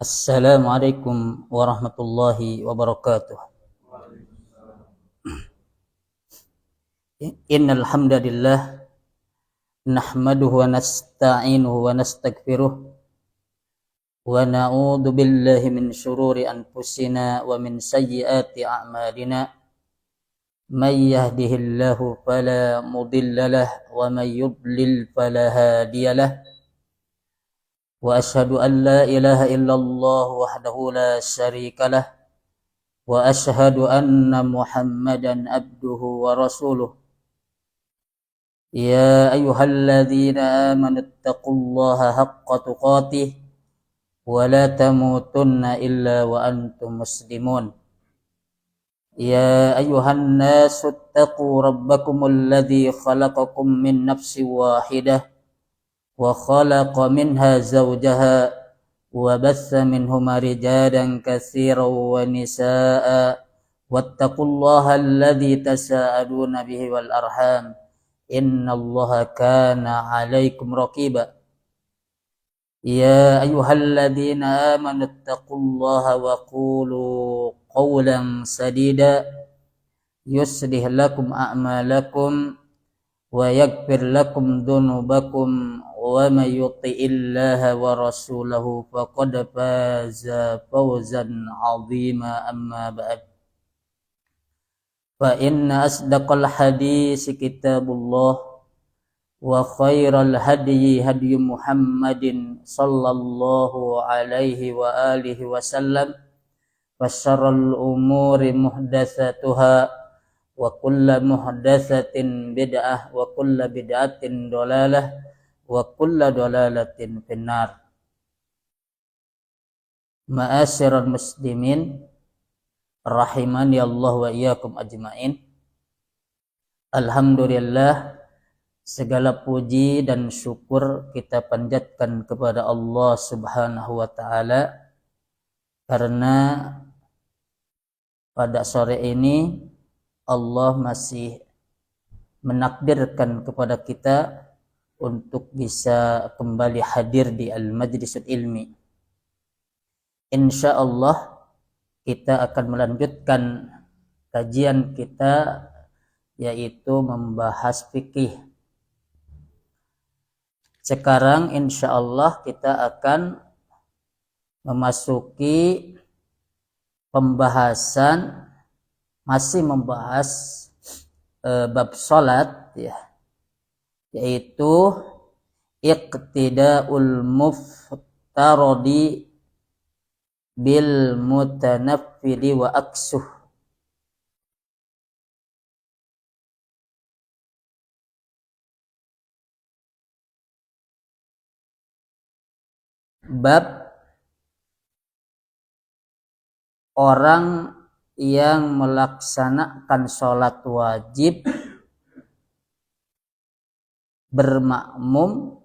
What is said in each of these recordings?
Assalamualaikum warahmatullahi wabarakatuh. Innal hamdalillah nahmaduhu wa nasta'inuhu wa nastaghfiruh wa na'udzu billahi min shururi anfusina wa min sayyiati a'malina. May yahdihillahu fala mudilla lahu wa may yudlil fala hadiya lahu. Wa asyhadu an la ilaha illallah wahdahu la syarika lahu wa asyhadu anna Muhammadan abduhu wa rasuluh. Ya ayyuhalladzina amanu taqullaha haqqa tuqatih wa la tamutunna illa wa antum muslimun. Ya ayyuhan nasu taqu rabbakumul ladzi khalaqakum min nafsin wahidah wa khalaqa minha zawjaha wa batha minhuma rijalan katsiran wa nisaa'a wattaqullaha alladzi tasaaluna bihi wal arham innallaha kana 'alaikum raqiba. Ya ayyuhalladzina amanu taqullaha wa qulu qawlan sadida yuslih lakum a'malakum wa yaghfir lakum dhunubakum wa may yuti'illaha wa rasulahu faqad faza fawzan 'azima. Amma ba'd. Fa inna asdaqal hadisi kitabullah wa khairal hadyi hadyu Muhammadin sallallahu alaihi wa alihi wasallam wa syarrul umuri muhdatsatuha wa kullu muhdatsatin bid'ah wa kullu bid'atin dhalalah wa kullu dhalalatin finnar. Ma'asyiral muslimin rahimani Allah wa iyyakum ajmain. Alhamdulillah, segala puji dan syukur kita panjatkan kepada Allah Subhanahu wa taala karena pada sore ini Allah masih menakdirkan kepada kita untuk bisa kembali hadir di Al-Majlisul Ilmi. Insyaallah kita akan melanjutkan kajian kita, yaitu membahas fikih. Sekarang insyaallah kita akan memasuki pembahasan, masih membahas bab salat ya, yaitu iqtidaul muftaradi bil mutanaffili wa aksuh. Bab orang yang melaksanakan sholat wajib bermakmum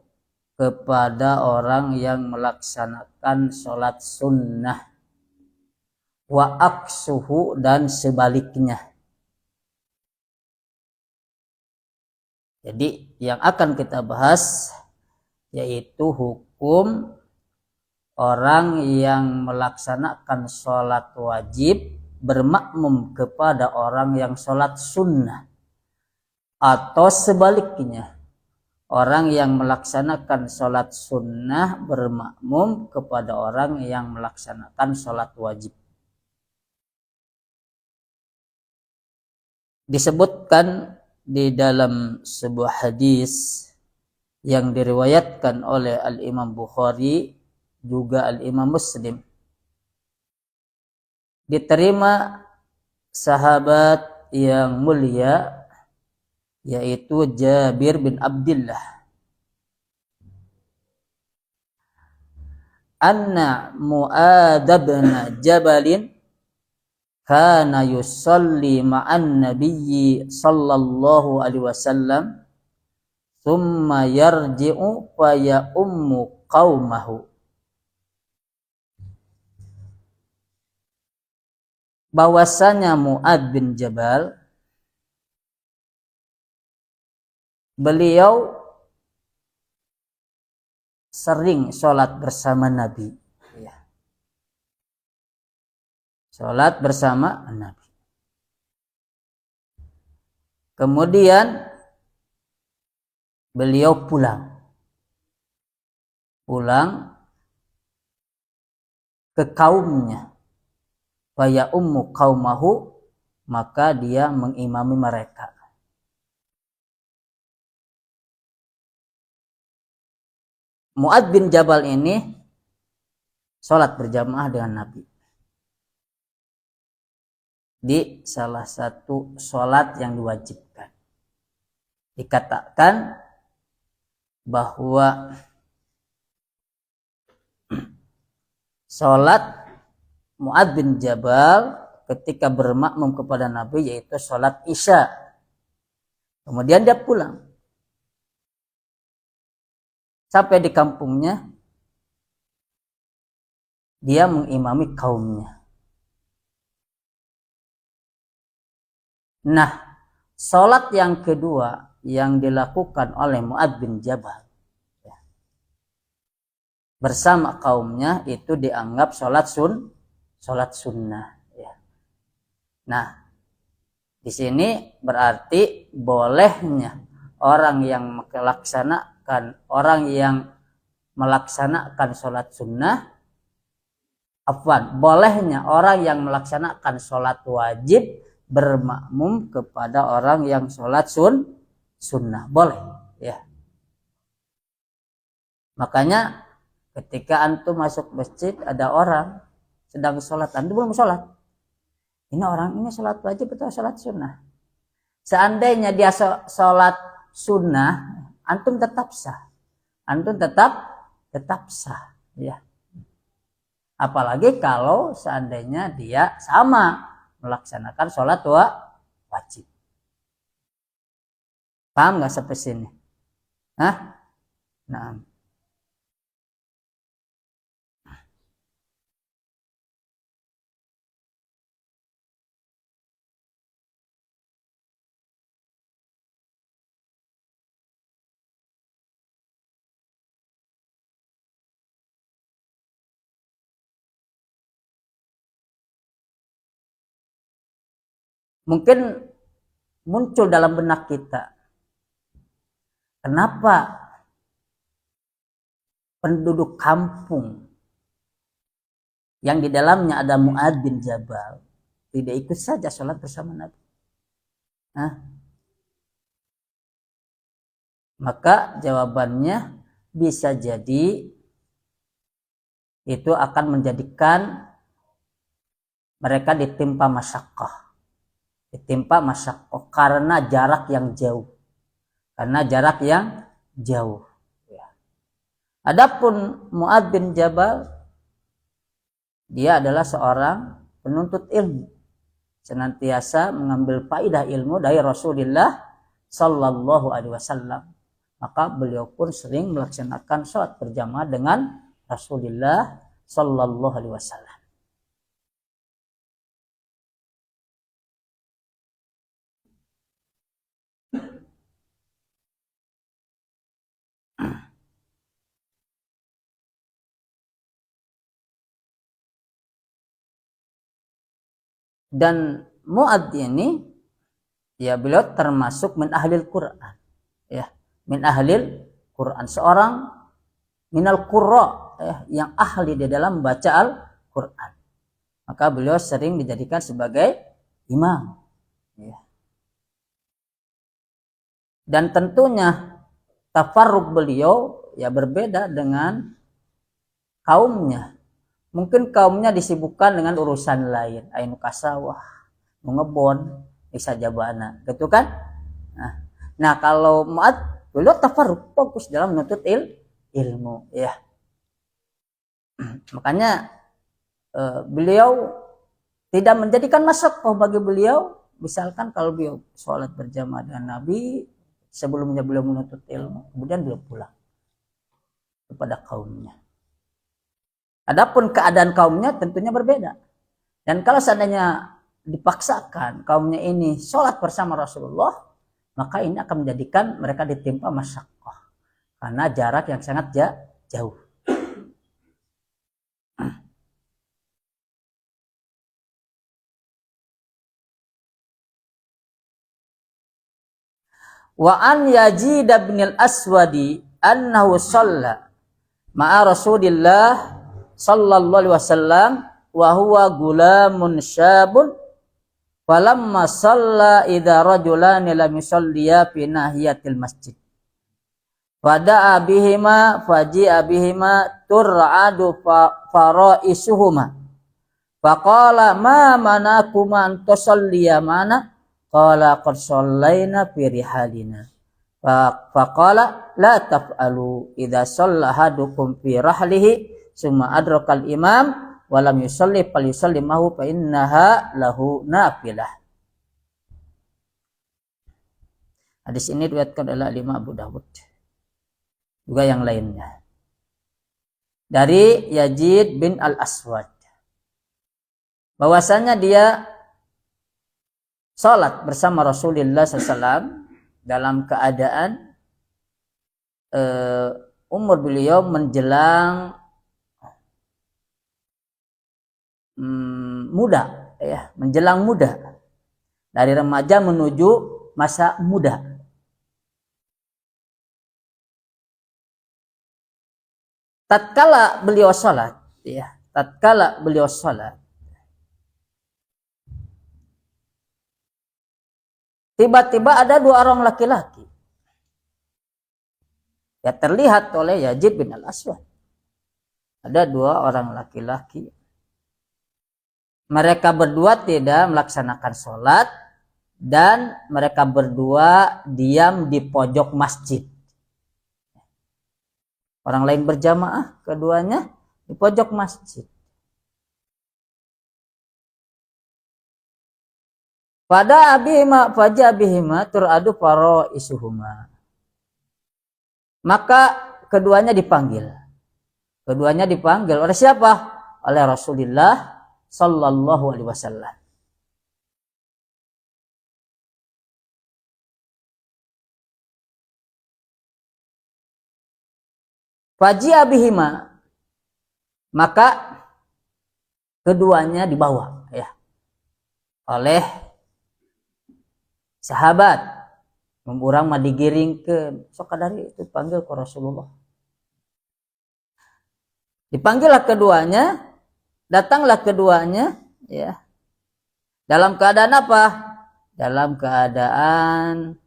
kepada orang yang melaksanakan sholat sunnah, wa aksuhu, dan sebaliknya. Jadi yang akan kita bahas yaitu hukum orang yang melaksanakan sholat wajib bermakmum kepada orang yang sholat sunnah, atau sebaliknya, orang yang melaksanakan sholat sunnah bermakmum kepada orang yang melaksanakan sholat wajib. Disebutkan di dalam sebuah hadis yang diriwayatkan oleh Al-Imam Bukhari juga Al-Imam Muslim, diterima sahabat yang mulia, yaitu Jabir bin Abdullah, anna Mu'adz bin Jabalin kana yusalli ma'an nabiyyi sallallahu alaihi wasallam thumma yarji'u fa ya ummu qaumahu. Bahwasanya Mu'adz bin Jabal, beliau sering sholat bersama Nabi. Sholat bersama Nabi. Kemudian beliau pulang ke kaumnya. Faya ummu qaumahu, maka dia mengimami mereka. Mu'adz bin Jabal ini sholat berjamaah dengan Nabi di salah satu sholat yang diwajibkan. Dikatakan bahwa sholat Mu'adz bin Jabal ketika bermakmum kepada Nabi yaitu sholat Isya. Kemudian dia pulang. Sampai di kampungnya, dia mengimami kaumnya. Nah, sholat yang kedua yang dilakukan oleh Mu'adz bin Jabal bersama kaumnya itu dianggap sholat sunnah. Nah, di sini berarti bolehnya orang yang melaksanakan sholat sunnah, bolehnya orang yang melaksanakan sholat wajib bermakmum kepada orang yang sholat sunnah, boleh ya. Makanya ketika antum masuk masjid ada orang sedang sholat, antum belum sholat, ini orang ini sholat wajib atau sholat sunnah? Seandainya dia sholat sunnah, antum tetap sah, tetap sah ya. Apalagi kalau seandainya dia sama melaksanakan sholat wajib. Paham nggak sampai sini? Nah, mungkin muncul dalam benak kita, kenapa penduduk kampung yang di dalamnya ada Mu'adz bin Jabal tidak ikut saja sholat bersama Nabi? Maka jawabannya bisa jadi itu akan menjadikan mereka ditimpa masyaqqah karena jarak yang jauh. Adapun Mu'adz bin Jabal, dia adalah seorang penuntut ilmu, senantiasa mengambil faedah ilmu dari Rasulullah Sallallahu Alaihi Wasallam. Maka beliau pun sering melaksanakan sholat berjamaah dengan Rasulullah Sallallahu Alaihi Wasallam. Dan Mu'adz ini ya beliau termasuk min ahlil Quran ya, min ahlil Quran, seorang minal qurra ya, yang ahli di dalam baca Al-Quran. Maka beliau sering dijadikan sebagai imam ya. Dan tentunya tafarruq beliau ya berbeda dengan kaumnya. Mungkin kaumnya disibukkan dengan urusan lain, ainu kasawah, ngebon, bisa jabana, gitu kan? Nah kalau Mu'adz beliau tafarruq, fokus dalam menuntut ilmu, ya. Makanya beliau tidak menjadikan masyaqqah bagi beliau. Misalkan kalau beliau sholat berjamaah dengan Nabi, sebelumnya beliau menuntut ilmu, kemudian beliau pulang kepada kaumnya. Adapun keadaan kaumnya tentunya berbeda. Dan kalau seandainya dipaksakan kaumnya ini sholat bersama Rasulullah, maka ini akan menjadikan mereka ditimpa masyaqqah karena jarak yang sangat jauh. Wa an Yazid bin al-Aswadi annahu shalla ma'a Rasulillah sallallahu alaihi wasallam wa huwa gulamun syabun falamma shalla idza rajulani lam yusalliya fi nahiyatil masjid fada'a bihima faji'a bihima tur'adu faraisuhuma faqala ma manakuma an tusalliya mana qala qad shallaina fi rihalina faqala la taf'alu idza shalla ahadukum fi rahlihi summa adrakal imam wa lam yusalli falyusalli mahu fa innaha lahu nafilah. Hadis ini diriwayatkan oleh Imam Abu Dawud juga yang lainnya dari Yazid bin al-Aswad bahwasanya dia salat bersama Rasulullah SAW dalam keadaan umur beliau menjelang muda, ya, menjelang muda, dari remaja menuju masa muda. Tatkala beliau salat, ya, tatkala beliau salat, tiba-tiba ada dua orang laki-laki. Ya, terlihat oleh Yazid bin al-Aswad. Ada dua orang laki-laki. Mereka berdua tidak melaksanakan sholat dan mereka berdua diam di pojok masjid. Orang lain berjamaah, keduanya di pojok masjid. Pada abihima faja abihima turadu faro isuhuma. Maka keduanya dipanggil. Keduanya dipanggil oleh siapa? Oleh Rasulullah sallallahu alaihi wasallam. Faji abihima. Maka keduanya dibawa, ya, oleh sahabat. Memurang mah digiringkeun. Sok kadari itu panggil ke Rasulullah. Dipanggillah keduanya, datanglah keduanya, ya. Dalam keadaan apa? Dalam keadaan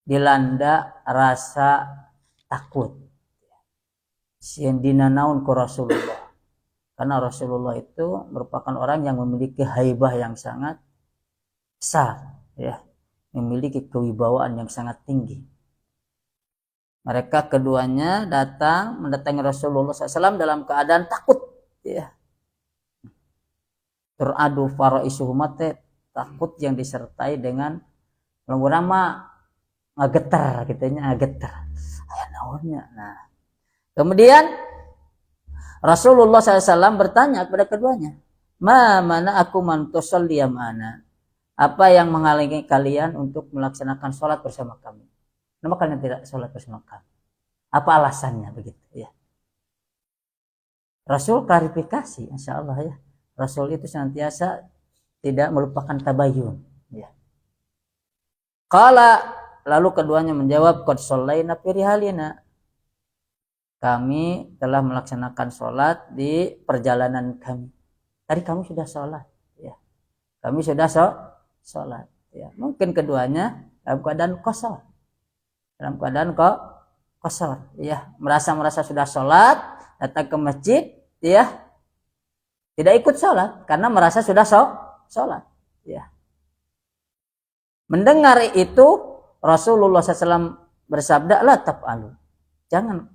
dilanda rasa takut. Sieun dina naun ku Rasulullah. Karena Rasulullah itu merupakan orang yang memiliki haibah yang sangat besar, ya. Memiliki kewibawaan yang sangat tinggi. Mereka keduanya mendatangi Rasulullah SAW dalam keadaan takut, ya. Tur'adu faraisuhuma, takut yang disertai dengan lama ngagetar, kitanya ngagetar. Aya naonnya. Nah, kemudian Rasulullah SAW bertanya kepada keduanya, "Ma mana aku man tusalli mana?" Apa yang menghalangi kalian untuk melaksanakan sholat bersama kami? Kenapa kalian tidak sholat bersama kami? Apa alasannya begitu, ya? Rasul klarifikasi, insya Allah, ya. Rasul itu senantiasa tidak melupakan tabayyun, ya. Qala, lalu keduanya menjawab, qad shallaina fi rihalina. Kami telah melaksanakan sholat di perjalanan kami. Tadi kamu sudah sholat, ya. Kami sudah sholat, ya. Mungkin keduanya dalam keadaan qasar. Dalam keadaan qasar, ya. Merasa sudah sholat, datang ke masjid, ya. Tidak ikut sholat karena merasa sudah sholat, ya. Mendengar itu Rasulullah SAW bersabda, la taf'alu. Jangan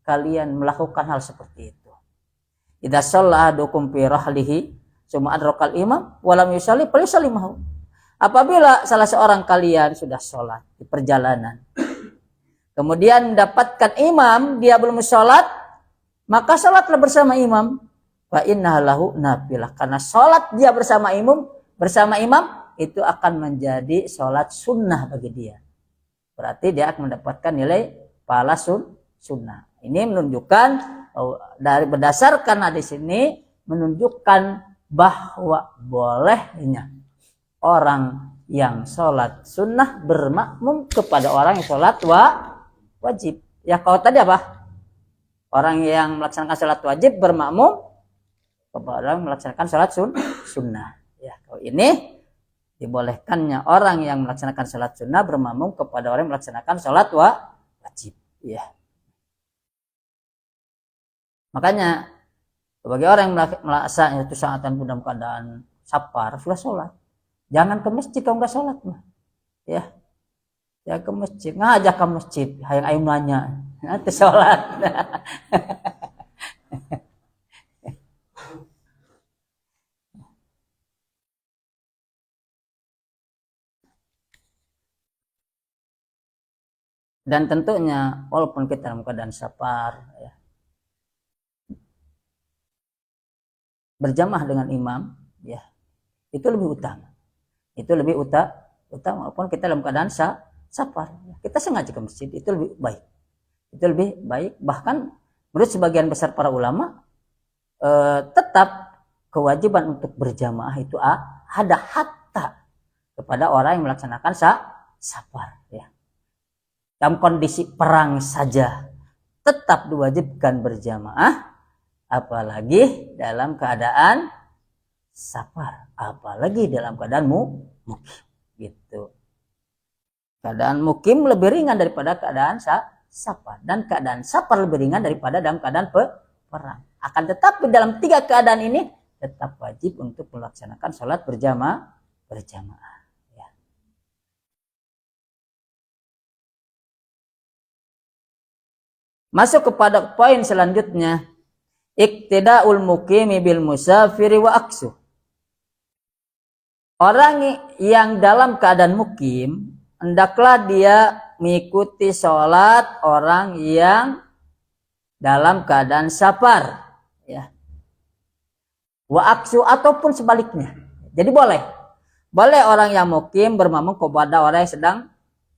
kalian melakukan hal seperti itu. Idza shalla ahadukum fi rahlihi summa adrakal imam wa lam yusalli falyusalli mahu. Apabila salah seorang kalian sudah sholat di perjalanan, kemudian mendapatkan imam, dia belum sholat, maka sholatlah bersama imam. Fa innaha lahu nafilah. Karena sholat dia bersama imam itu akan menjadi sholat sunnah bagi dia. Berarti dia akan mendapatkan nilai pahala sunnah. Ini menunjukkan, dari berdasarkan hadis ini menunjukkan bahwa bolehnya orang yang sholat sunnah bermakmum kepada orang yang sholat wajib. Ya kalau tadi apa? Orang yang melaksanakan sholat wajib bermakmum kepada orang yang melaksanakan sholat sunnah. Ya kalau ini dibolehkannya orang yang melaksanakan sholat sunnah bermakmum kepada orang yang melaksanakan sholat wajib. Ya. Makanya bagi orang yang melaksanakan itu saat dalam keadaan safar sudah sholat, jangan ke masjid kalau nggak sholat mah. Ya, ya ke masjid, ngajak ke masjid, hayang ayo nanya, nanti sholat. Dan tentunya walaupun kita dalam keadaan safar, ya, berjamaah dengan imam, ya itu lebih utama. Itu lebih utama walaupun kita dalam keadaan safar. Kita sengaja ke masjid itu lebih baik. Itu lebih baik. Bahkan menurut sebagian besar para ulama tetap kewajiban untuk berjamaah itu ada hatta kepada orang yang melaksanakan safar. Ya. Dalam kondisi perang saja tetap diwajibkan berjamaah, apalagi dalam keadaan safar, apalagi dalam keadaan mukim gitu. Keadaan mukim lebih ringan daripada keadaan safar, dan keadaan safar lebih ringan daripada dalam keadaan perang. Akan tetapi dalam tiga keadaan ini tetap wajib untuk melaksanakan sholat berjamaah. Ya. Masuk kepada poin selanjutnya, iktida'ul muqimi bil musafiri wa aksu. Orang yang dalam keadaan mukim hendaklah dia mengikuti sholat orang yang dalam keadaan safar, ya. Wa aksu ataupun sebaliknya. Jadi boleh orang yang mukim bermakmum kepada orang yang sedang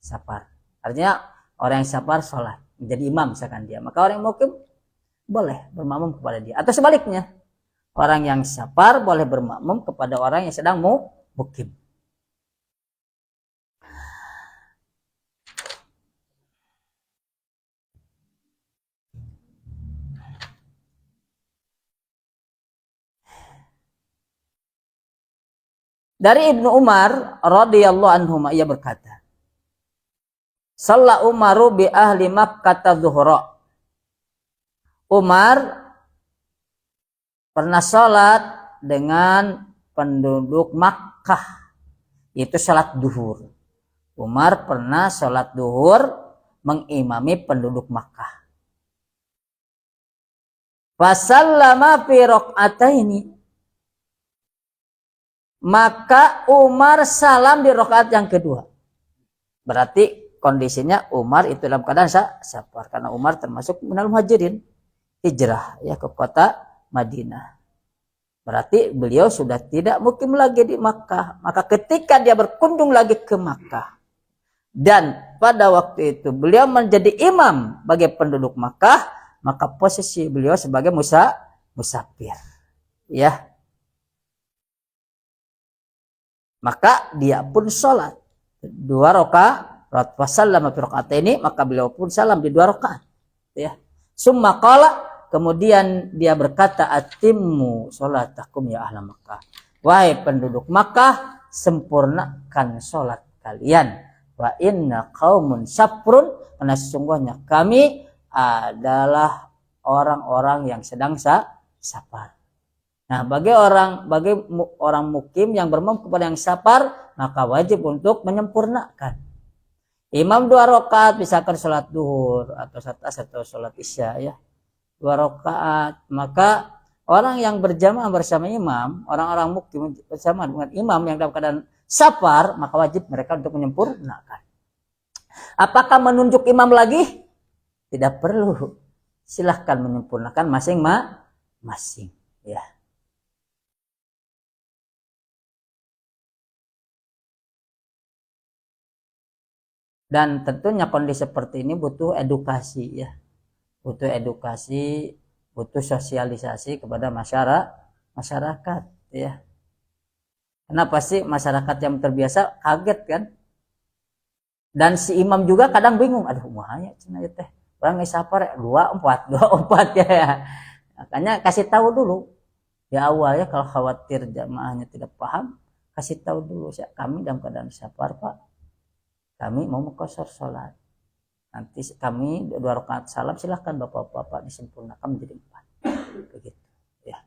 safar. Artinya orang yang safar sholat menjadi imam misalkan dia, maka orang yang mukim boleh bermakmum kepada dia. Atau sebaliknya, orang yang safar boleh bermakmum kepada orang yang sedang mukim. Dari Ibnu Umar radhiyallahu anhu ia berkata, "Shalla Umaru bi ahli Makkah dzuhra." Umar pernah salat dengan penduduk Makkah, itu salat duhur. Umar pernah salat duhur mengimami penduduk Makkah. Fasallama fi raq'ataini. Maka Umar salam di rakaat yang kedua. Berarti kondisinya Umar itu dalam keadaan safar, karena Umar termasuk minal muhajirin, hijrah ya ke kota Madinah. Berarti beliau sudah tidak mukim lagi di Makkah. Maka ketika dia berkunjung lagi ke Makkah, dan pada waktu itu beliau menjadi imam bagi penduduk Makkah, maka posisi beliau sebagai musafir, ya. Maka dia pun sholat 2 rakaat, wasallama fi rakaataini, maka beliau pun salam di 2 rakaat, ya. Summa qala, kemudian dia berkata, atimmu sholatakum ya ahla Makkah. Wahai penduduk Makkah, sempurnakan sholat kalian. Wa inna qaumun safrun, karena sesungguhnya kami adalah orang-orang yang sedang safar. Nah, bagi orang mukim yang bermakmum kepada yang safar, maka wajib untuk menyempurnakan. Imam 2 rakaat, misalkan sholat duhur atau sholat isya, ya. 2 rakaat, maka orang yang berjamaah bersama imam, orang-orang mukim bersama dengan imam yang dalam keadaan safar, maka wajib mereka untuk menyempurnakan. Apakah menunjuk imam lagi? Tidak perlu. Silahkan menyempurnakan masing-masing, ya. Dan tentunya kondisi seperti ini butuh edukasi, ya. Butuh edukasi, butuh sosialisasi kepada masyarakat, ya. Kenapa sih masyarakat yang terbiasa kaget kan? Dan si imam juga kadang bingung, aduh mahanya cina teh. Orang ngisapar 24, 24 ya. Makanya kasih tahu dulu. Ya awal ya kalau khawatir jamaahnya tidak paham, kasih tahu dulu ya, kami dalam keadaan safar Pak. Kami mau mengqashar salat. Nanti kami 2 rakaat salam silahkan Bapak-bapak disempurnakan menjadi 4. Begitu ya.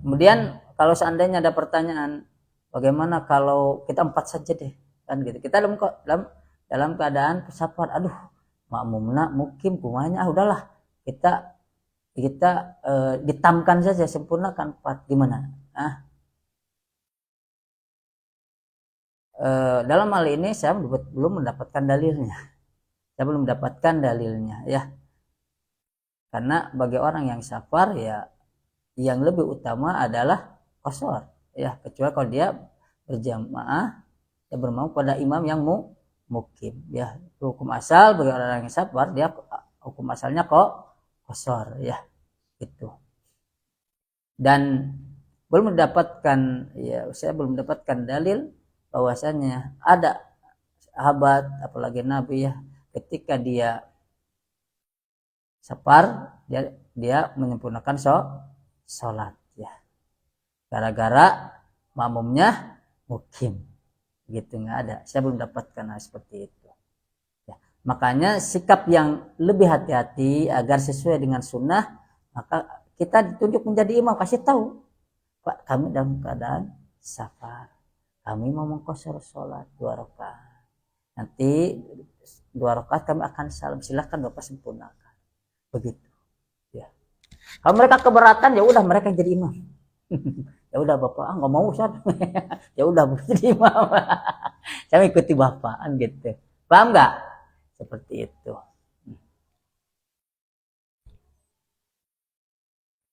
Kemudian kalau seandainya ada pertanyaan, bagaimana kalau kita 4 saja deh, kan gitu. Kita dalam keadaan safar, aduh makmumna mukim kumanya, udahlah kita ditamkan saja, sempurnakan 4, gimana? Dalam hal ini saya belum mendapatkan dalilnya. Saya belum mendapatkan dalilnya ya. Karena bagi orang yang safar ya yang lebih utama adalah qashar ya, kecuali kalau dia berjamaah ya bermau pada imam yang mukim ya. Hukum asal bagi orang yang safar, dia hukum asalnya kok qashar ya itu. Dan saya belum mendapatkan dalil bahwasanya ada sahabat apalagi Nabi ya, ketika dia safar dia menyempurnakan sholat ya, gara-gara makmumnya mukim gitu, nggak ada. Saya belum dapatkan seperti itu ya. Makanya sikap yang lebih hati-hati agar sesuai dengan sunnah, maka kita ditunjuk menjadi imam, kasih tahu, Pak kami dalam keadaan safar, kami mau mengqashar sholat 2 rakaat, nanti 2 rakaat kami akan salam, silahkan Bapak sempurnakan, begitu ya. Kalau mereka keberatan ya udah mereka jadi imam. Ya udah Bapak nggak mau Ustaz. Ya udah jadi imam. Saya ikuti Bapak gitu. Paham nggak? Seperti itu.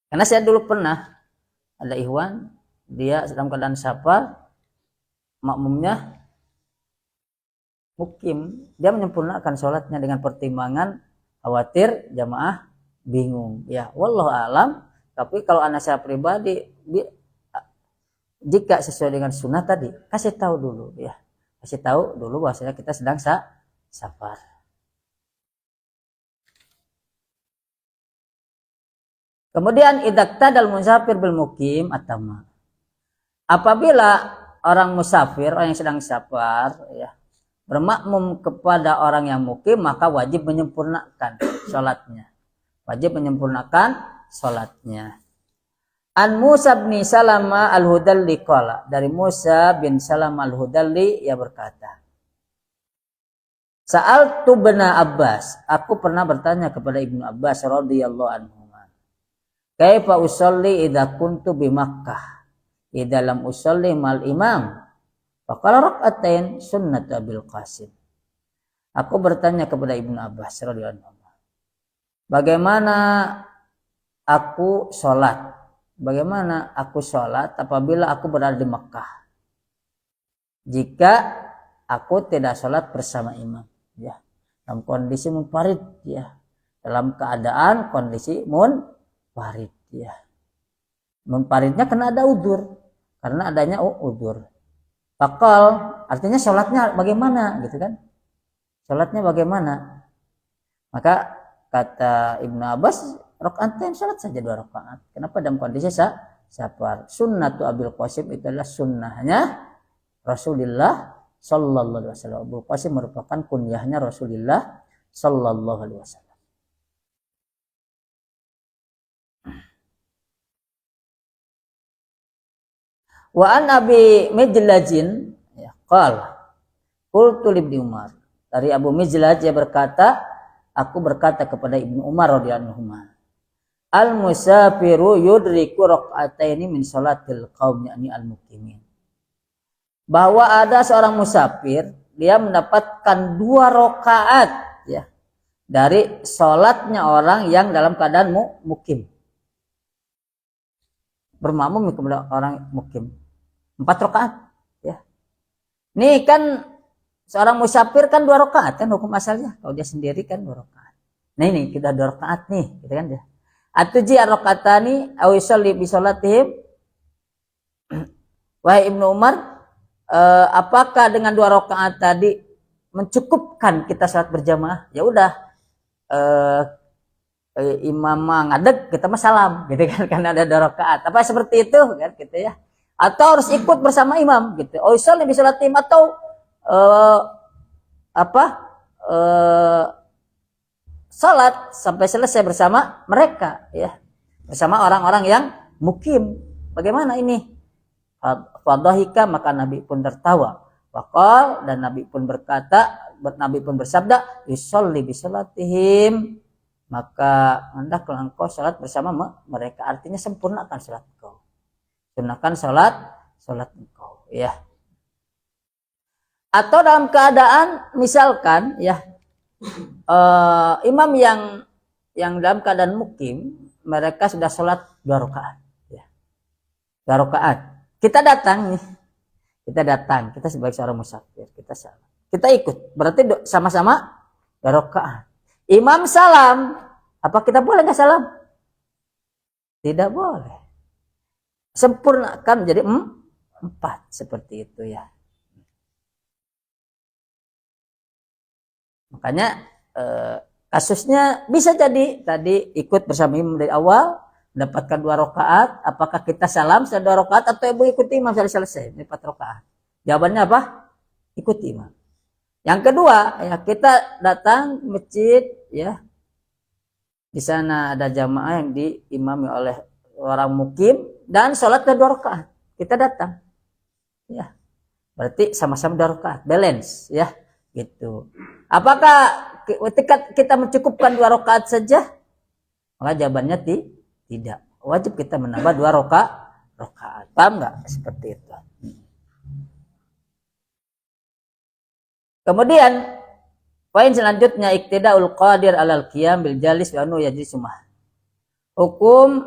Karena saya dulu pernah ada ikhwan, dia dalam keadaan safar, makmumnya mukim, dia menyempurnakan sholatnya dengan pertimbangan khawatir jamaah bingung ya, wallahu alam. Tapi kalau anak saya pribadi, jika sesuai dengan sunnah tadi, kasih tahu dulu ya, kasih tahu dulu bahwasanya kita sedang safar. Kemudian idaktadal musafir bil mukim atama, apabila orang musafir, orang yang sedang safar ya, bermakmum kepada orang yang mukim, maka wajib menyempurnakan sholatnya. Wajib menyempurnakan sholatnya. An Musa bin Salama al-Hudalli qala, dari Musa bin Salama al-Hudalli ia berkata, Sa'altu bin Abbas, aku pernah bertanya kepada Ibnu Abbas radhiyallahu anhu, kaifa usolli idza kuntu bi Makkah, idza lam usolli mal imam, faqala rak'atain sunnat Abil Qasim. Aku bertanya kepada Ibnu Abbas radhiyallahu anhu, bagaimana aku sholat apabila aku berada di Makkah, jika aku tidak sholat bersama imam ya, dalam kondisi munfarid ya, dalam keadaan kondisi munfarid ya. Munfaridnya kena ada udzur, karena adanya udzur. Fakal artinya sholatnya bagaimana gitu kan, sholatnya bagaimana. Maka kata Ibnu Abbas, rakaatain, sholat saja 2 rakaat. Kenapa? Dalam kondisi safar. Sunnatu Abil Qasim itu adalah sunnahnya Rasulullah sallallahu alaihi wasallam. Abil Qasim merupakan kunyahnya Rasulullah sallallahu alaihi wasallam. Wa an Abi Mijlajin ya, qala qultu li Ibnu Umar, dari Abu Mijlaj dia berkata, aku berkata kepada Ibnu Umar radhiyallahu anhu, al musafiru yudriku rak'ataini min salatil qaum, yakni al muqimin, bahwa ada seorang musafir, dia mendapatkan 2 rakaat ya dari salatnya orang yang dalam keadaan mukim, bermakmum kepada orang mukim, 4 rakaat ya. Nih kan seorang musafir kan 2 rakaat kan hukum asalnya, kalau dia sendiri kan 2 rakaat. Nah ini kita 2 rakaat nih, gitu kan ya. Atuji ar-rakatani aw yusalli bi salatihim. Wahai Ibnu Umar, apakah dengan 2 rakaat tadi mencukupkan kita salat berjamaah? Ya udah, imam ngadeg, kita mah salam, gitu kan, karena ada 2 rakaat. Apa seperti itu kan gitu ya? Atau harus ikut bersama imam gitu. Oh, yusalli bi salatihim atau salat sampai selesai bersama mereka ya. Bersama orang-orang yang mukim. Bagaimana ini? Fadhahika, maka Nabi pun tertawa. Waqal, dan Nabi pun berkata, Nabi pun bersabda, yusalli bi salatihim, maka hendaklah engkau salat bersama mereka. Artinya sempurnakan salat engkau. Sempurnakan salat engkau ya. Atau dalam keadaan misalkan ya, imam yang dalam keadaan mukim, mereka sudah sholat 2 rakaat ya. 2 rakaat. Kita datang nih. Kita sebagai seorang musafir, kita ikut. Berarti sama-sama 2 rakaat. Imam salam, apa kita boleh enggak salam? Tidak boleh. Sempurnakan menjadi 4 seperti itu ya. Makanya kasusnya bisa jadi tadi ikut bersama imam dari awal, mendapatkan 2 rakaat, apakah kita salam setelah 2 rakaat atau ibu ikuti imam sampai selesai 4 rakaat? Jawabannya apa? Ikuti imam. Yang kedua, ya kita datang ke masjid ya. Di sana ada jamaah yang diimami oleh orang mukim dan sholat 2 rakaat. Kita datang. Ya. Berarti sama-sama 2 rakaat, balance ya, gitu. Apakah ketika kita mencukupkan 2 rakaat saja? Maka jawabannya tidak. Wajib kita menambah 2 rakaat. Paham nggak? Seperti itu. Kemudian poin selanjutnya, iktida'ul qadir alal qiyam bil jalis wa anu yajlisumah. Hukum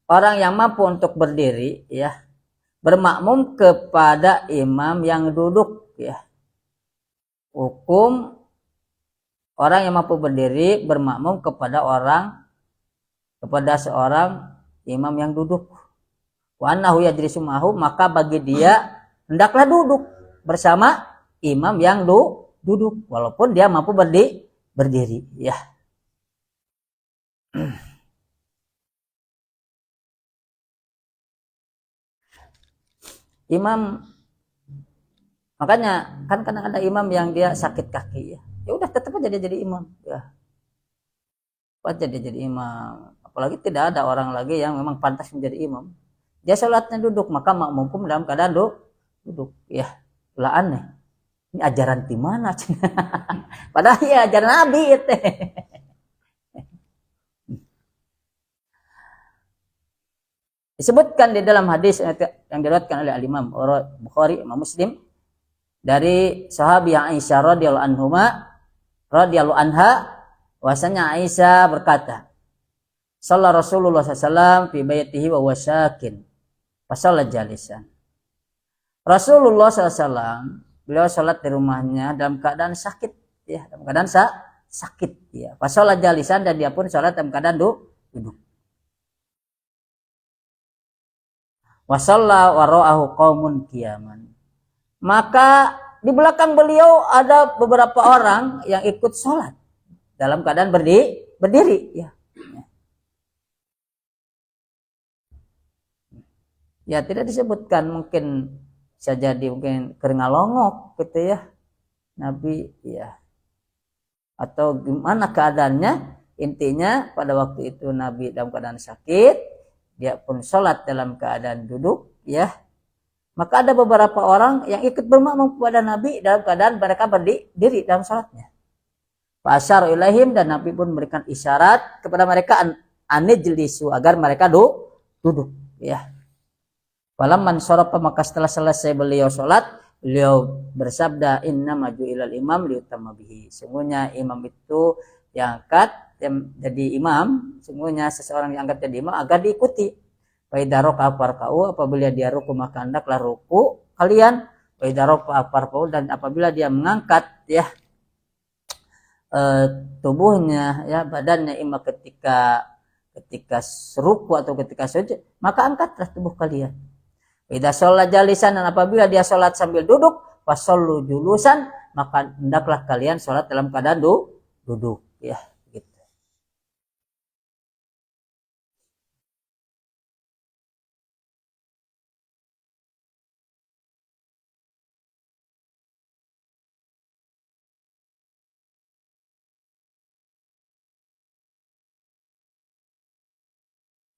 orang yang mampu untuk berdiri ya, bermakmum kepada imam yang duduk ya. Hukum orang yang mampu berdiri bermakmum kepada seorang imam yang duduk. Wa annahu yajlisumahu, maka bagi dia hendaklah duduk bersama imam yang duduk walaupun dia mampu berdiri ya. Imam, makanya kan kadang ada imam yang dia sakit kaki ya. Ya udah tetap aja dia jadi imam ya. Aja dia jadi imam. Apalagi tidak ada orang lagi yang memang pantas menjadi imam. Dia salatnya duduk, maka makmum pun dalam keadaan duduk ya. Lah aneh. Ini ajaran di mana? Padahal ya ajaran Nabi itu. Disebutkan di dalam hadis yang diriwayatkan oleh Al-Imam Bukhari, Imam Muslim, dari sahabi Aisyah radhiyallahu anha, bahwasanya Aisyah berkata, "Shalla Rasulullah sallallahu fi baitihi wa huwa syakin, fa shalla jalisan." Rasulullah sallallahu, beliau salat di rumahnya dalam keadaan sakit ya, dalam keadaan sakit ya. Fa shalla jalisan, dan dia pun salat dalam keadaan duduk. Wa shalla wara'ahu qaumun qiyaman. Maka di belakang beliau ada beberapa orang yang ikut sholat dalam keadaan berdiri ya. Ya tidak disebutkan, mungkin bisa jadi mungkin keringalongok gitu ya Nabi ya, atau gimana keadaannya. Intinya pada waktu itu Nabi dalam keadaan sakit, dia pun sholat dalam keadaan duduk ya. Maka ada beberapa orang yang ikut bermakmum kepada Nabi dalam keadaan mereka berdiri dalam sholatnya. Fa'asyara ilaihim, dan Nabi pun memberikan isyarat kepada mereka anijlisu, agar mereka duduk ya. Falamman sharafa, maka setelah selesai beliau sholat, beliau bersabda, inna maju ilal imam liutamma bihi. Sungguhnya imam itu diangkat jadi imam, sungguhnya seseorang yang angkat jadi imam agar diikuti. Wa idza raka'a farka'u, apabila dia ruku maka hendaklah ruku kalian. Wa idza rafa'a farfa'u, dan apabila dia mengangkat ya eh, tubuhnya, ya badannya, ima ketika ruku atau ketika sujud, maka angkatlah tubuh kalian. Idza shalla jalisan, dan apabila dia sholat sambil duduk, fasallu julusan, maka hendaklah kalian sholat dalam keadaan duduk, ya gitu.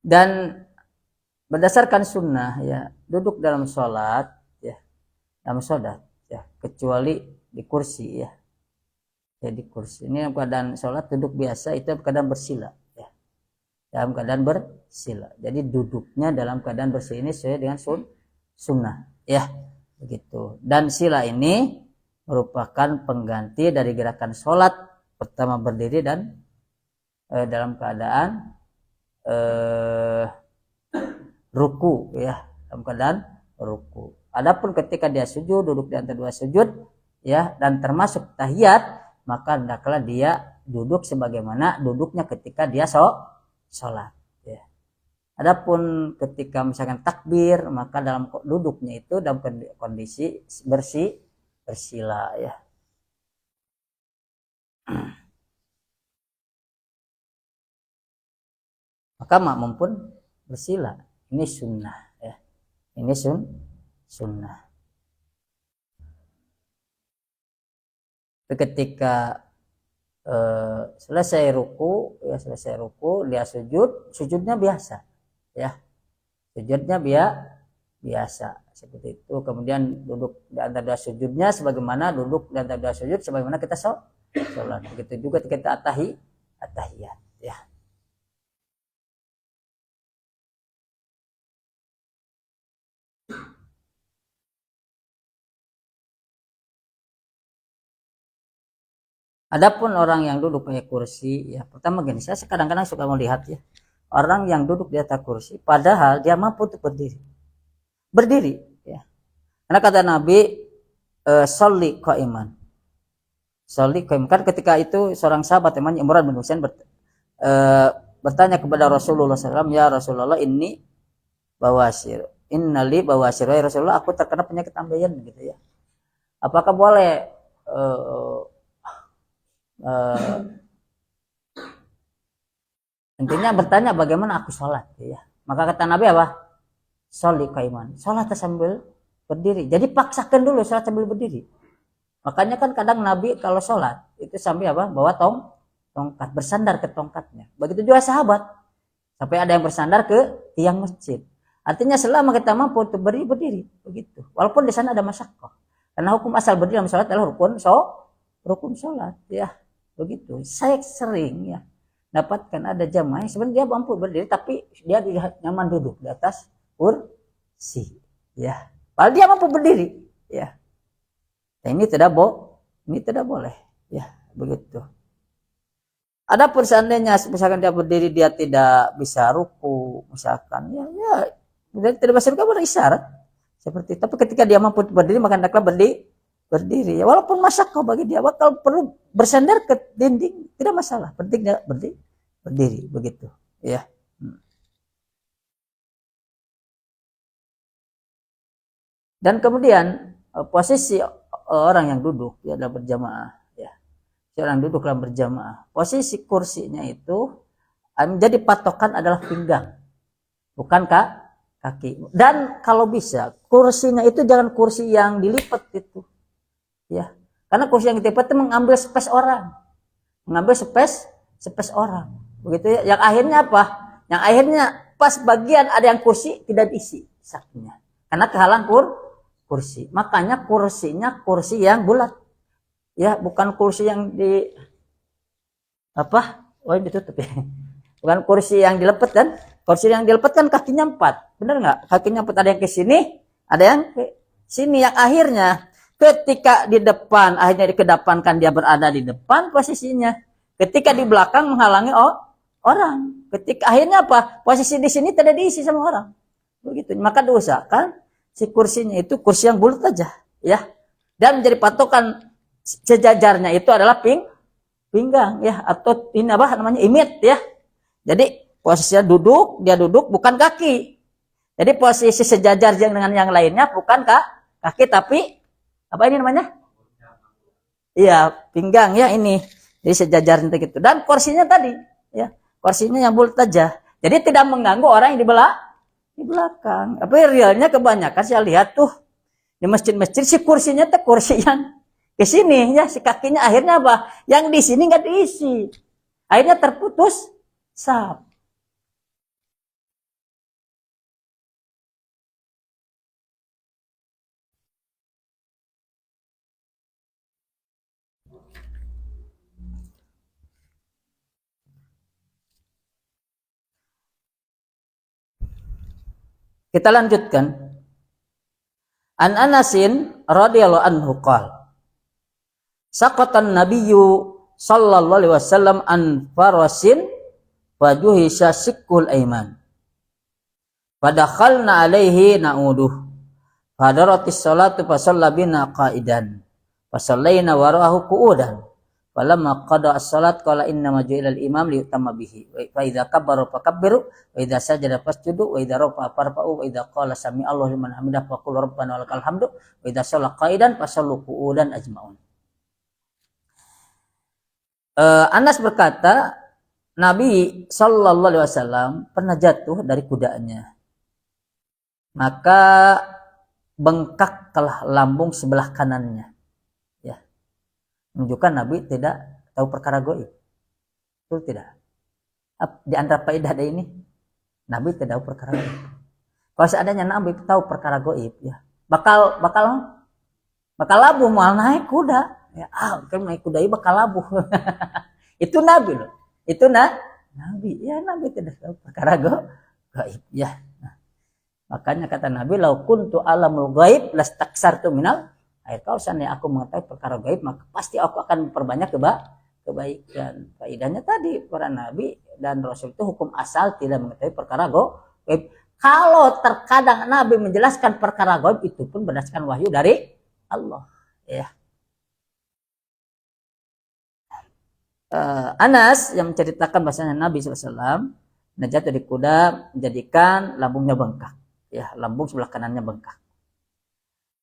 Dan berdasarkan sunnah, ya duduk dalam sholat, ya dalam sholat, ya kecuali di kursi, ya di kursi ini dalam keadaan sholat duduk biasa, itu dalam keadaan bersila, ya dalam keadaan bersila. Jadi duduknya dalam keadaan bersila ini sesuai dengan sunnah, ya begitu. Dan sila ini merupakan pengganti dari gerakan sholat pertama berdiri dan dalam keadaan ruku, ya dalam keadaan ruku. Adapun ketika dia sujud, duduk di antara dua sujud, ya dan termasuk tahiyat, maka hendaklah dia duduk sebagaimana duduknya ketika dia sholat, ya. Adapun ketika misalkan takbir, maka dalam duduknya itu dalam kondisi bersila, ya. Maka makmum pun bersila. Ini sunnah, ya. Ini sunnah. Ketika selesai ruku, ya selesai ruku, dia sujudnya biasa, ya sujudnya biasa seperti itu. Kemudian duduk di antara dua sujudnya sebagaimana duduk di antara dua sujud sebagaimana kita sholat. Begitu juga kita tahiyat, ya. Adapun orang yang duduk pakai kursi, ya pertama gini, saya kadang-kadang suka melihat, ya orang yang duduk di atas kursi padahal dia mampu untuk berdiri, ya. Karena kata Nabi, sholli qaiman. Sholli qaiman. Kan ketika itu seorang sahabat namanya Imran bin Husain bertanya kepada Rasulullah SAW, ya Rasulullah, ini bawasir, innali bawasir, ya Rasulullah, aku terkena penyakit ambeien, gitu, ya. Apakah boleh intinya bertanya bagaimana aku sholat, ya. Maka kata Nabi apa? Sholli qaiman, sholat sambil berdiri. Jadi paksakan dulu sholat sambil berdiri. Makanya kan kadang Nabi kalau sholat itu sambil apa? Bawa tongkat, bersandar ke tongkatnya. Begitu juga sahabat, sampai ada yang bersandar ke tiang masjid. Artinya selama kita mampu untuk berdiri, begitu. Walaupun di sana ada masyaqqah. Karena hukum asal berdiri dalam sholat adalah rukun sholat, ya. Begitu. Saya sering, ya dapatkan ada jamaah sebenarnya dia mampu berdiri tapi dia nyaman duduk di atas kursi, ya. Padahal dia mampu berdiri, ya. Nah, ini tidak boleh, ya begitu. Adapun seandainya misalkan dia berdiri dia tidak bisa ruku, misalkan, ya tidak bisa ruku, berisyarat seperti itu. Tapi ketika dia mampu berdiri maka hendaklah berdiri, ya walaupun masyaqqah bagi dia, kalau perlu bersandar ke dinding tidak masalah, penting dia berdiri begitu, ya. Dan kemudian posisi orang yang duduk, ya dalam berjamaah, ya orang duduk dalam berjamaah, posisi kursinya itu menjadi patokan adalah pinggang, bukan kaki. Dan kalau bisa kursinya itu jangan kursi yang dilipat itu, ya, karena kursi yang dilipat itu mengambil space orang, space orang, begitu, ya. Yang akhirnya apa? Yang akhirnya pas bagian ada yang kursi tidak diisi sakinya, karena kehalang kursi. Makanya kursinya kursi yang bulat, ya bukan kursi yang di apa? Oh ditutup, ya. Bukan kursi yang dilepet kan? Kursi yang dilepet kan kakinya 4, benar nggak? Kakinya 4, ada yang ke sini, ada yang ke sini. Yang akhirnya ketika di depan, akhirnya dikedepankan dia berada di depan posisinya. Ketika di belakang menghalangi orang. Ketika akhirnya apa? Posisi di sini tidak diisi sama orang. Begitu. Maka diusahakan si kursinya itu kursi yang bulat aja, ya. Dan menjadi patokan sejajarnya itu adalah pinggang. pinggang ya, atau ini apa namanya, imit ya. Jadi posisinya duduk, dia duduk bukan kaki. Jadi posisi sejajar dengan yang lainnya bukan kaki tapi apa ini namanya? Iya, pinggang ya ini. Jadi sejajar gitu. Dan kursinya tadi ya, kursinya yang bulat aja. Jadi tidak mengganggu orang yang di belakang. Tapi realnya kebanyakan saya lihat tuh di masjid-masjid si kursinya tuh kursi yang ke sini ya, si kakinya akhirnya apa? Yang di sini nggak diisi. Akhirnya terputus saf. Kita lanjutkan. An Anasin radhiyallahu anhu qala saqatan nabiyyu sallallahu alaihi wasallam an farasin wajuhisha sikul aiman fadakhalna alaihi na'uduh fadaratis salatu fasalla bina qa'idan fasallaina wara'ahu qu'udan falamma qada as-salat qala inna ma ju'ila al-imam liyutamma bihi wa idza kabbara fakabbiru wa idza sajada fasjudu wa idza rafa'a farfa'u wa idza qala sami Allahu liman hamidah faqul rabbana walakal hamdu wa idza shalla qa'idan fasallu qu'udan ajma'un. Anas berkata, Nabi sallallahu alaihi wasallam pernah jatuh dari kudanya. Maka bengkaklah lambung sebelah kanannya. Ya. Menunjukkan Nabi tidak tahu perkara gaib. Betul tidak? Di antara faedah ada ini, Nabi tidak tahu perkara gaib. Kalau seandainya Nabi tahu perkara gaib, ya bakal labuh mau naik kuda. Ya, kan naik kuda ini bakal labuh. Itu Nabi loh. Itu Nabi. Ya Nabi tidak tahu perkara gaib. Ya. Nah, makanya kata Nabi, lau kuntu alamul gaib lastaksartu minal khair. Kalau seandainya aku mengetahui perkara gaib, maka pasti aku akan memperbanyak kebaikan. Faedahnya tadi para Nabi dan Rasul itu hukum asal tidak mengetahui perkara gaib. Kalau terkadang Nabi menjelaskan perkara gaib, itu pun berdasarkan wahyu dari Allah. Ya. Anas yang menceritakan bahasanya Nabi SAW jatuh di kuda menjadikan lambungnya bengkak, ya lambung sebelah kanannya bengkak.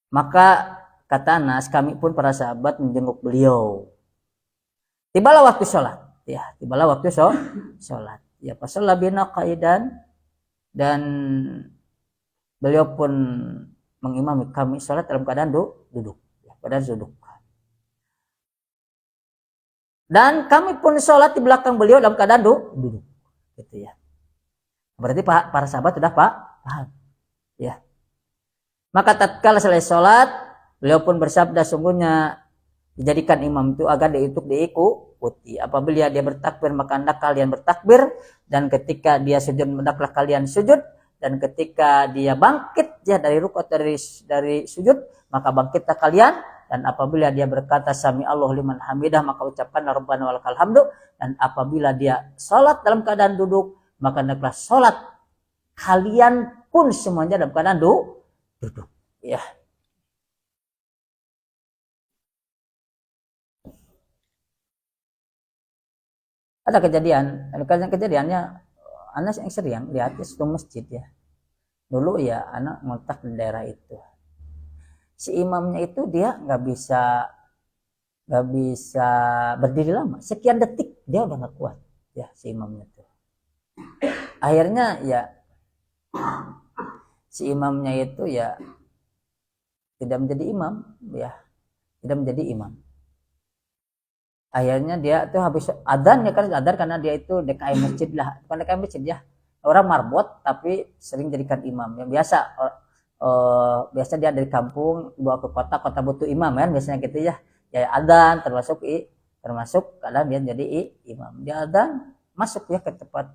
Maka kata Anas, kami pun para sahabat menjenguk beliau. Tibalah waktu sholat, ya tibalah waktu sholat. Ya pasal bina qaidan, dan beliau pun mengimami kami sholat dalam keadaan duduk, ya, pada duduk. Dan kami pun sholat di belakang beliau dalam keadaan duduk, gitu ya. Berarti para sahabat sudah paham, ya. Maka tatkala selesai sholat, beliau pun bersabda, sungguhnya dijadikan imam itu agar diikuti. Apabila dia bertakbir, maka hendak kalian bertakbir, dan ketika dia sujud, hendaklah kalian sujud, dan ketika dia bangkit ya dari rukuk dari sujud, maka bangkitlah kalian. Dan apabila dia berkata sami Allahu liman hamidah, maka ucapkanlah rabbana walakal hamdu. Dan apabila dia salat dalam keadaan duduk, maka hendaklah salat kalian pun semuanya dalam keadaan duduk. Ya. Ada kejadiannya anak yang sering lihat di satu masjid ya. Dulu ya anak ngontak di daerah itu. Si imamnya itu dia nggak bisa berdiri lama, sekian detik dia udah nggak kuat ya si imamnya tuh. Akhirnya ya si imamnya itu ya tidak menjadi imam, ya tidak menjadi imam. Akhirnya dia tuh habis adzan ya kan, adzan karena dia itu DKM masjid lah, bukan DKM masjid ya, orang marbot tapi sering jadikan imam yang biasa dia dari kampung bawa ke kota butuh imam kan biasanya gitu ya adzan termasuk kadang dia jadi imam, dia adzan masuk ya ke tempat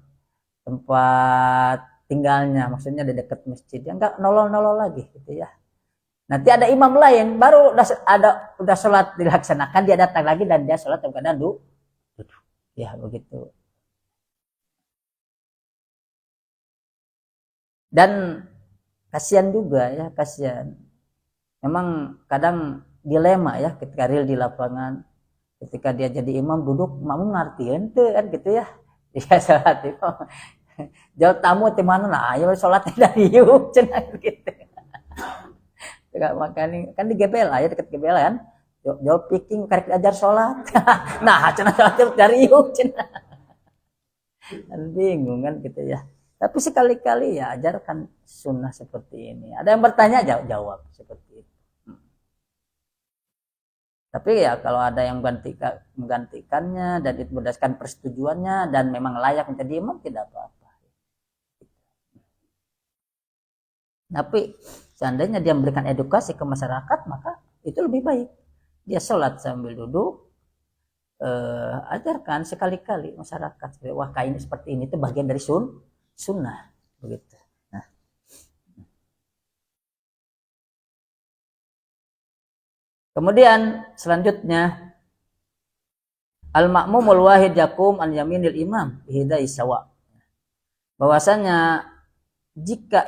tinggalnya, maksudnya di dekat masjid ya, nggak nolol lagi gitu ya. Nanti ada imam lain baru udah sholat dilaksanakan, dia datang lagi dan dia sholat dalam keadaan duduk ya begitu. Dan kasihan juga ya, kasihan. Memang kadang dilema ya ketika real di lapangan. Ketika dia jadi imam duduk, makmum ngartiin tuh kan gitu ya. Dia sholat imam. Jauh tamu di mana nah, ayo sholatnya dari yuk cenah gitu. Makanya kan di GBL ya dekat GBL kan. Jauh picking karek ajar sholat. Nah, cenah sholat dari yuk cenah. Kan bingung kan gitu ya. Tapi sekali-kali ya ajarkan sunnah seperti ini. Ada yang bertanya jawab seperti itu. Tapi ya kalau ada yang menggantikannya dan itu berdasarkan persetujuannya dan memang layak menjadi imam tidak apa-apa. Tapi seandainya dia memberikan edukasi ke masyarakat maka itu lebih baik. Dia sholat sambil duduk, ajarkan sekali-kali masyarakat. Wah kain seperti ini itu bagian dari sunnah begitu. Nah. Kemudian selanjutnya al-ma'mumul wahid yakum an yaminil imam bihidai sawa. Bahwasanya jika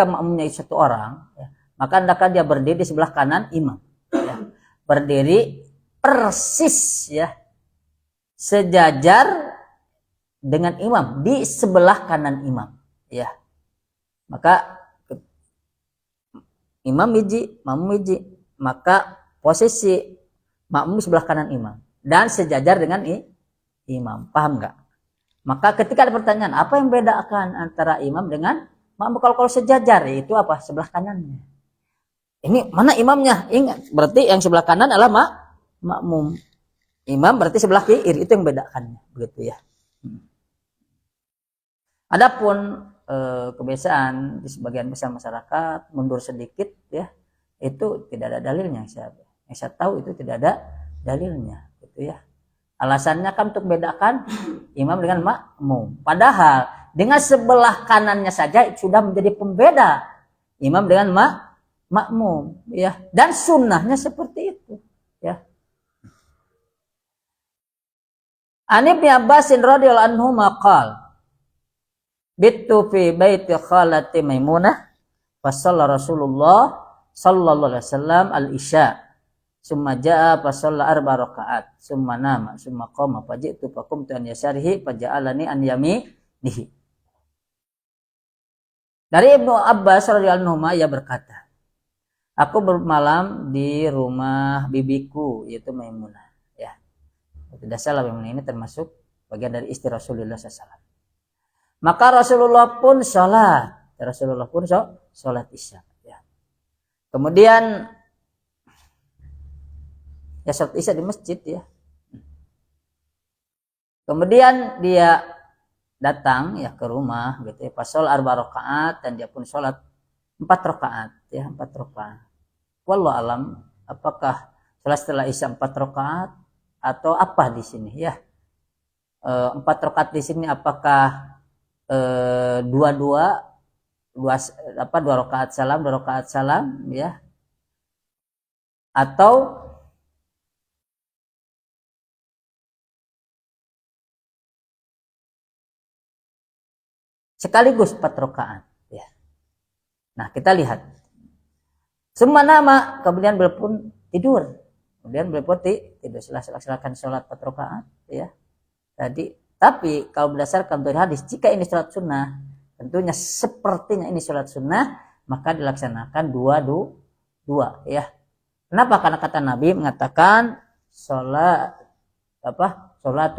makmumnya satu orang, ya, maka hendaklah dia berdiri di sebelah kanan imam. Ya. Berdiri persis ya sejajar dengan imam di sebelah kanan imam. Ya. Maka imam hiji, makmum hiji, maka posisi makmum di sebelah kanan imam dan sejajar dengan imam. Paham nggak? Maka ketika ada pertanyaan, apa yang bedakan antara imam dengan makmum? Kalau sejajar itu apa? Sebelah kanannya. Ini mana imamnya? Ingat, berarti yang sebelah kanan adalah makmum. Imam berarti sebelah kiri, itu yang bedakannya, begitu ya. Adapun kebiasaan di sebagian besar masyarakat mundur sedikit ya, itu tidak ada dalilnya. Yang saya tahu itu tidak ada dalilnya, gitu ya. Alasannya kan untuk membedakan imam dengan makmum. Padahal dengan sebelah kanannya saja sudah menjadi pembeda imam dengan makmum, ya. Dan sunnahnya seperti itu, ya. An Ibnu Abbas radhiyallahu anhu maqal bittu fi baiti khalati Maimunah fa shalla Rasulullah sallallahu alaihi wasallam al-isya summa jaa fa shalla 4 rakaat summa nama summa qama faji'tu fa qumtu an yasarihi fa ja'alani an yaminihi. Dari Ibnu Abbas radhiyallahu anhu ia berkata, aku bermalam di rumah bibiku yaitu Maimunah, ya. Tidak salah, Maimunah ini termasuk bagian dari istri Rasulullah SAW. Maka Rasulullah pun sholat isya. Ya. Kemudian ya sholat isya di masjid ya. Kemudian dia datang ya ke rumah gitu ya. Pasol 4 rakaat dan dia pun sholat 4 rakaat ya, 4 rakaat. Wallahu alam apakah sholat setelah isya 4 rakaat atau apa di sini ya. 4 rakaat di sini apakah dua rakaat salam ya, atau sekaligus 4 rakaat ya. Nah kita lihat semua nama kemudian beliau pun tidur, kemudian beliau pun tidur silakan sholat 4 rakaat ya tadi. Tapi kalau berdasarkan dari hadis, jika ini sholat sunnah, tentunya sepertinya ini sholat sunnah, maka dilaksanakan dua ya. Kenapa? Karena kata Nabi mengatakan sholatul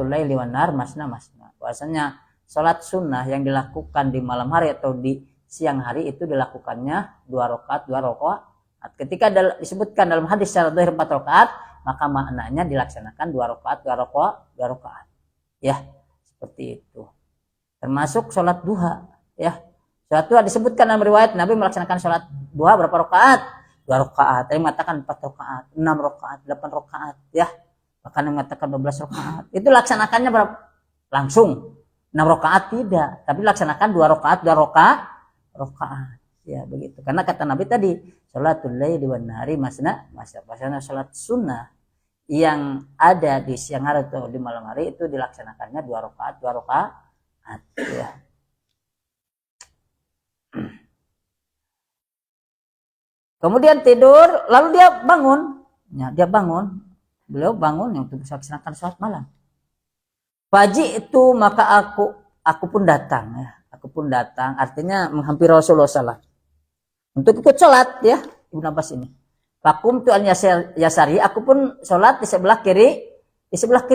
laili wan nahar masna. Bahwasanya sholat sunnah yang dilakukan di malam hari atau di siang hari itu dilakukannya 2 rakaat. Ketika disebutkan dalam hadis secara dhahir 4 rakaat, maka maknanya dilaksanakan 2 rakaat. Ya. Seperti itu. Termasuk sholat duha ya. Sholat duha disebutkan dalam riwayat Nabi melaksanakan sholat duha berapa rakaat? 2 rakaat. Tadi mengatakan 4 rakaat, 6 rakaat, 8 rakaat ya. Bahkan mengatakan 12 rakaat. Itu laksanakannya berapa? Langsung 6 rakaat tidak, tapi laksanakan 2 rakaat. Ya begitu. Karena kata Nabi tadi, sholatul laili wan nahari masna. Bahasanya sholat sunnah yang ada di siang hari atau di malam hari itu dilaksanakannya 2 rakaat ya. Kemudian tidur lalu dia bangun ya, Beliau bangun yang untuk melaksanakan sholat malam. Faji itu maka aku pun datang ya. Aku pun datang artinya menghampiri Rasulullah SAW untuk ikut sholat ya Ibnu Abbas ini. Fakum tu al yasari, aku pun sholat di sebelah kiri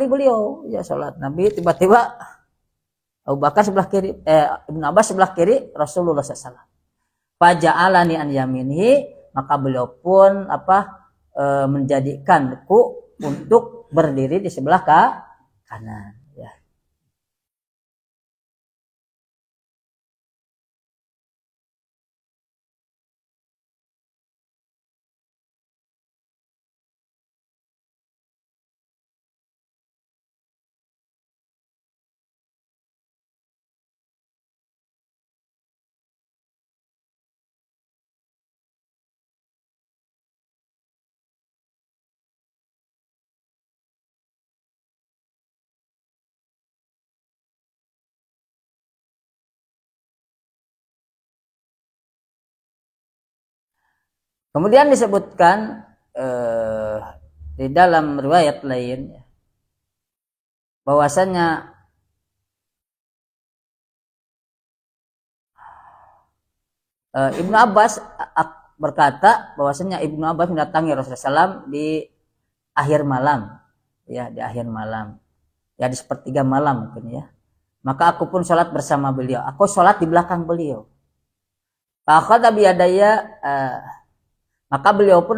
beliau ya sholat. Nabi tiba-tiba Abu Bakar sebelah kiri, Ibnu Abbas sebelah kiri Rasulullah SAW. Faja'alani an yaminihi, maka beliau pun menjadikanku untuk berdiri di sebelah kanan. Ya. Kemudian disebutkan di dalam riwayat lain bahwasanya Ibnu Abbas berkata bahwasanya Ibnu Abbas mendatangi Rasulullah SAW di akhir malam, ya di akhir malam, ya di sepertiga malam mungkin ya. Maka aku pun sholat bersama beliau. Aku sholat di belakang beliau. Fakhadha biyadaya, maka beliau pun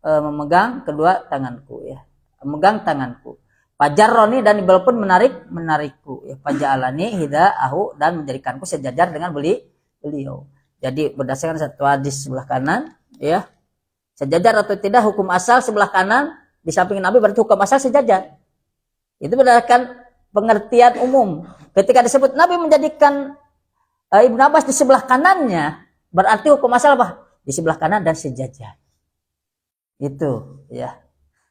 memegang kedua tanganku ya, memegang tanganku. Fajarroni, dan beliau pun menarikku ya. Faja'alani hidaahu, dan menjadikanku sejajar dengan beliau. Jadi berdasarkan satu hadis sebelah kanan ya, sejajar atau tidak hukum asal sebelah kanan di samping Nabi berarti hukum asal sejajar. Itu berdasarkan pengertian umum. Ketika disebut Nabi menjadikan Ibnu Abbas di sebelah kanannya, berarti hukum asal apa? Di sebelah kanan dan sejajar. Itu ya.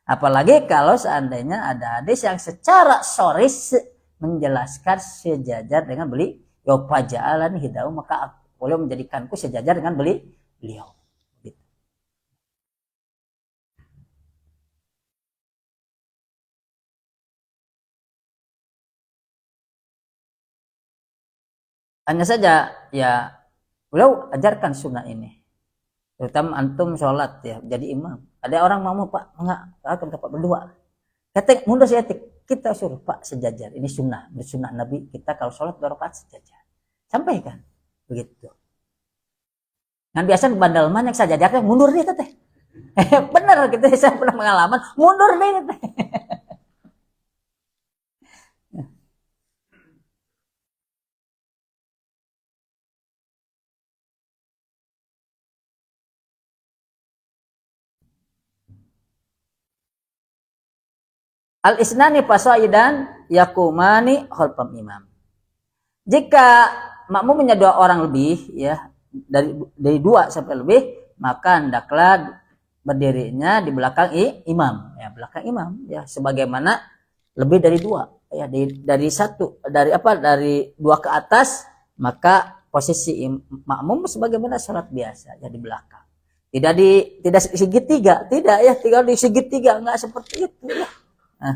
Apalagi kalau seandainya ada hadis yang secara soris menjelaskan sejajar dengan beliau, faja'alani hidau, maka beliau menjadikanku sejajar dengan beliau. Gitu. Hanya saja ya beliau ajarkan sunnah ini. Terutama antum sholat ya, jadi imam. Ada orang mau Pak, enggak, akan dapat berdua. Kata mundur saya, kita suruh Pak sejajar. Ini sunnah Nabi kita kalau sholat 2 rakaat sejajar. Sampaikan begitu. Kan biasa bandal mana yang sejajarnya mundur nih teh. Benar kita saya pernah pengalaman mundur nih teh. Al-isnani fasaidan yakumani khalfam imam. Jika makmumnya 2 orang lebih ya, dari 2 sampai lebih, maka hendaklah berdirinya di belakang imam ya, belakang imam ya, sebagaimana lebih dari 2 ya, dari 2 ke atas, maka posisi makmum sebagaimana salat biasa ya, di belakang. Tidak segitiga, tidak ya, tinggal di segitiga, enggak seperti itu ya. Nah.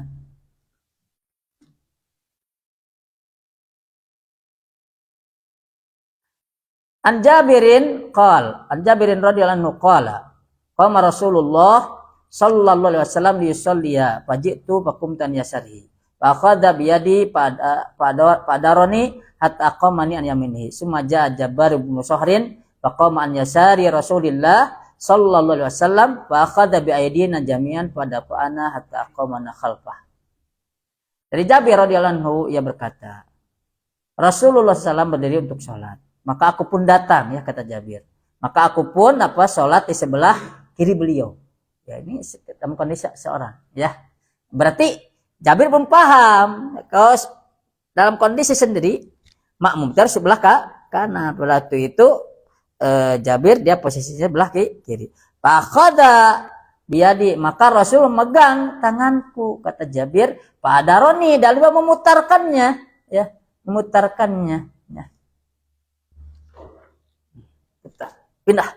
An Jabirin radhiyallahu anhu qala qama Rasulullah sallallahu alaihi wasallam yusalliya fajitu fakumtan yasari fa akhadha bi yadi padaroni hatta qamani an yaminihi summa jaa Jabbar bin Suhrin fa qama an yasari Rasulillah sallallahu alaihi wasallam fa akhadha bi aydina jami'an fa dafa'ana hatta qamana khalfah. Dari Jabir radhiyallahu anhu ia berkata, Rasulullah SAW berdiri untuk sholat. Maka aku pun datang ya, kata Jabir. Maka aku pun sholat di sebelah kiri beliau. Ya, ini dalam kondisi seorang ya. Berarti Jabir pun paham kalau dalam kondisi sendiri makmum terus sebelah kanan. Waktu itu Jabir dia posisinya sebelah kiri. Fakhadha biyadi, maka Rasul memegang tanganku, kata Jabir. Padaroni, dan memutarkannya ya, memutarkannya ya. Kita pindah.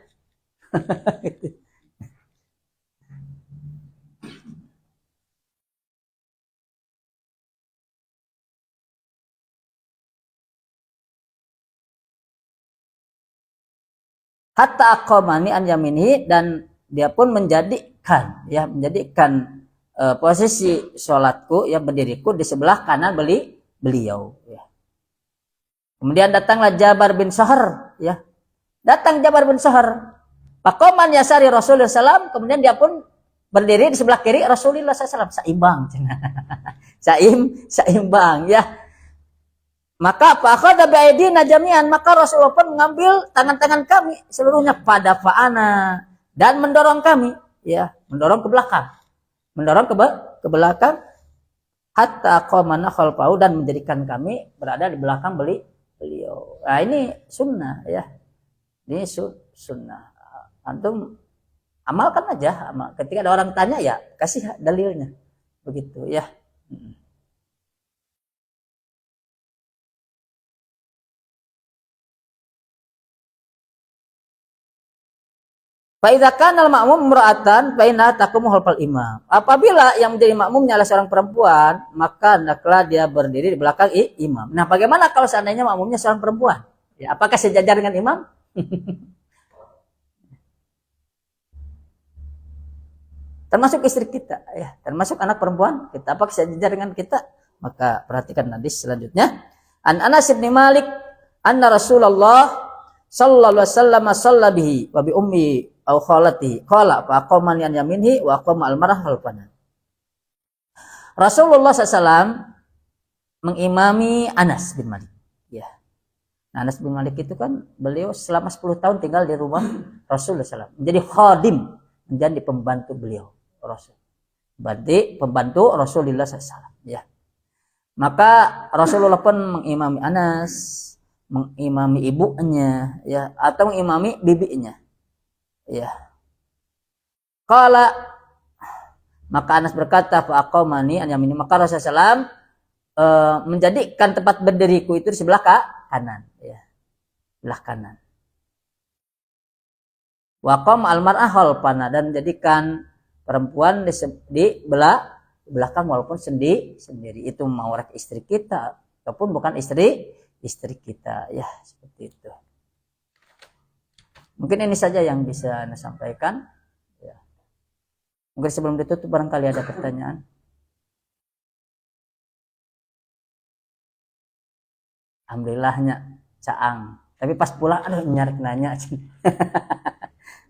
hatta aqamani an yaminihi, dan dia pun menjadikan posisi sholatku, ya berdiriku di sebelah kanan beliau, ya. Kemudian datanglah Jabar bin Sahar, ya. Datang Jabar bin Sahar. Pakoman yasari Rasulullah SAW, kemudian dia pun berdiri di sebelah kiri Rasulullah SAW, seimbang. Seimbang, ya. Maka fa'akhadha bi'aidina jami'an, maka Rasulullah pun mengambil tangan-tangan kami seluruhnya pada fa'ana, dan mendorong kami, ya, mendorong ke belakang. Mendorong ke belakang hatta qamana khalfahu, dan menjadikan kami berada di belakang beliau. Nah, ini sunnah, ya. Ini sunnah. Antum amalkan aja. Ketika ada orang tanya, ya kasih dalilnya. Begitu, ya. Fa idza kana al-ma'mum imra'atan fa inna taqumu khalfal imam. Apabila yang menjadi makmumnya adalah seorang perempuan, maka hendaklah dia berdiri di belakang imam. Nah, bagaimana kalau seandainya makmumnya seorang perempuan? Ya, apakah sejajar dengan imam? Termasuk istri kita, ya, termasuk anak perempuan kita, apakah sejajar dengan kita? Maka perhatikan hadis selanjutnya. An Anas bin Malik anna Rasulullah sallallahu alaihi wasallam shalla bihi wa bi ummi aw khalati qala fa aqama an yaminhi wa aqama al-mar'ah khalfana. Rasulullah SAW mengimami Anas bin Malik, ya. Nah, Anas bin Malik itu kan beliau selama 10 tahun tinggal di rumah Rasulullah SAW, menjadi khadim, menjadi pembantu beliau Rasul. Berarti pembantu Rasulullah SAW, ya. Maka Rasulullah pun mengimami Anas, mengimami ibunya, ya, atau mengimami bibinya, ya. Qala, maka Anas berkata fa aqamani an yamini, maka Rasulullah SAW menjadikan tempat berdiriku itu di sebelah kanan, ya, sebelah kanan. Wa qama al-mar'ah khalfana, dan menjadikan perempuan di belakang walaupun sendiri. Itu mau istri kita ataupun bukan istri kita, ya, seperti itu. Mungkin ini saja yang bisa Anda sampaikan, ya. Mungkin sebelum ditutup barangkali ada pertanyaan. Alhamdulillahnya caang, tapi pas pulang aduh nyarik nanya.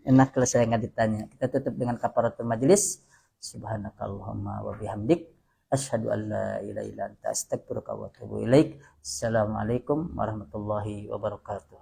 Enak kalau saya nggak ditanya. Kita tutup dengan kafaratul majelis. Subhanakallahumma wa bihamdik, asyhadu an la ilaha illa anta, astaghfiruka wa atubu ilaik. Assalamualaikum warahmatullahi wabarakatuh.